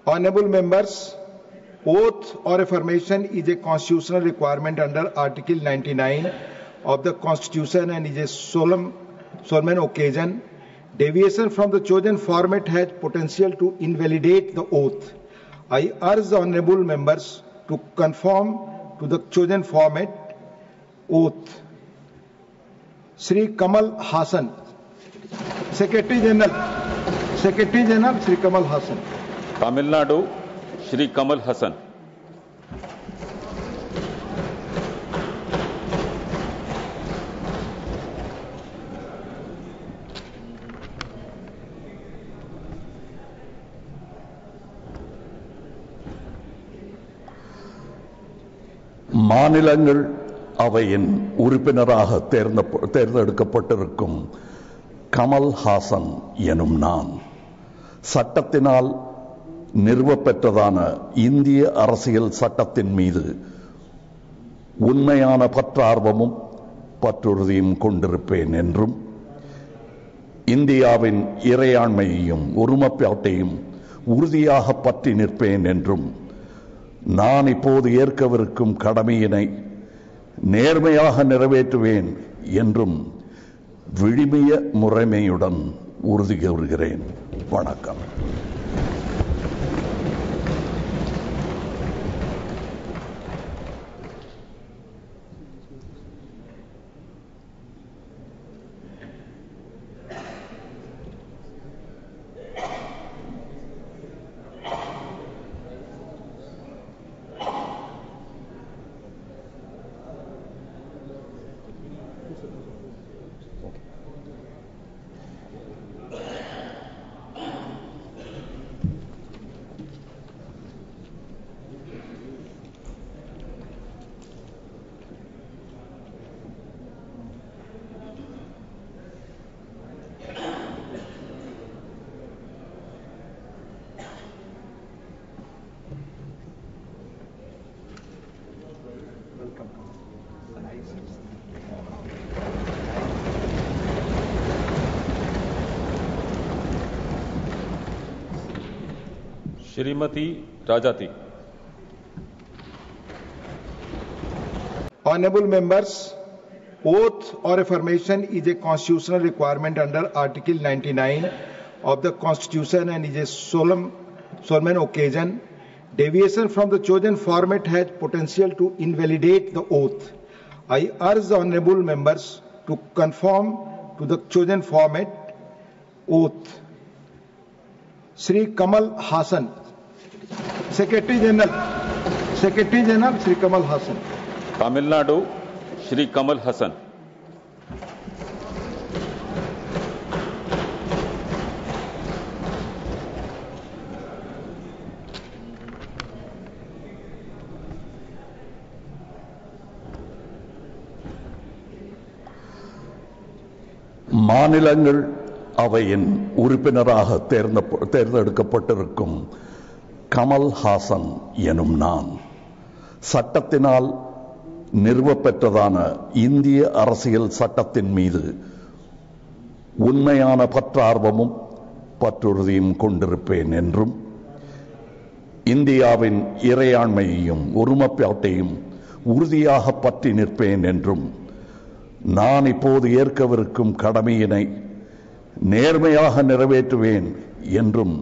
Honorable members, oath or affirmation is a constitutional requirement under Article 99 of the Constitution and is a solemn occasion. Deviation from the chosen format has potential to invalidate the oath. I urge the honorable members to conform to the chosen format. Oath. Sri Kamal Hassan, Secretary General, Sri Kamal Hassan. Tamil Nadu, Sri Kamal Hassan. மாநிலங்கள் அவையின் உறுப்பினராக தேர்ந்தெடுக்கப்பட்டிருக்கும் கமல் ஹாசன் எனும் நான் சட்டத்தினால் நிறுவப்பெற்றதான இந்திய அரசியல் சட்டத்தின் மீது உண்மையான பற்றார்வமும் பற்றுறுதியும் கொண்டிருப்பேன் என்றும் இந்தியாவின் இறையாண்மையையும் ஒருமைப்பாட்டையும் உறுதியாக பற்றி நிற்பேன் என்றும் நான் இப்போது ஏற்கவிருக்கும் கடமையினை நேர்மையாக நிறைவேற்றுவேன் என்றும் விழுமிய முறைமையுடன் உறுதி கூறுகிறேன். வணக்கம். Shrimati Rajati. Honorable members, oath or affirmation is a constitutional requirement under Article 99 of the Constitution and is a solemn occasion. Deviation from the chosen format has potential to invalidate the oath. I urge the honorable members to conform to the chosen format. Oath. Sri Kamal Hassan, Secretary General, Sri Kamal Hassan. Tamil Nadu, Sri Kamal Hassan. மாநிலங்கள் அவையின் உறுப்பினராக தேர்ந்தெடுக்கப்பட்டிருக்கும் கமல் ஹாசன் எனும் நான் சட்டத்தினால் நிறுவப்பெற்றதான இந்திய அரசியல் சட்டத்தின் மீது உண்மையான பற்றார்வமும் பற்றுறுதியும் கொண்டிருப்பேன் என்றும் இந்தியாவின் இறையாண்மையையும் ஒருமைப்பாட்டையும் உறுதியாக பற்றி நிற்பேன் என்றும் நான் இப்போது ஏற்கவிருக்கும் கடமையினை நேர்மையாக நிறைவேற்றுவேன் என்றும்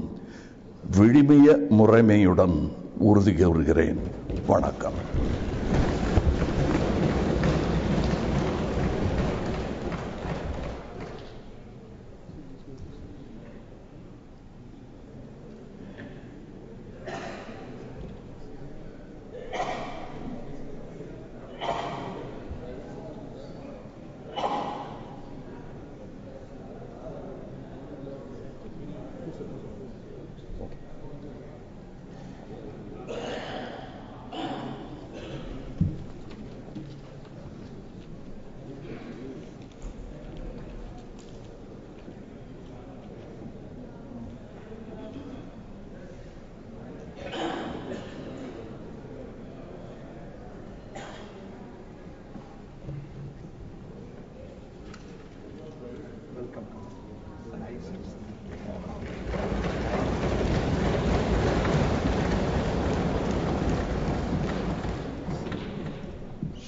விழுமிய முறைமையுடன் உறுதி கூறுகிறேன். வணக்கம்.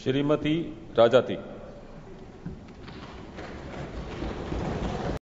श्रीमती राजाती,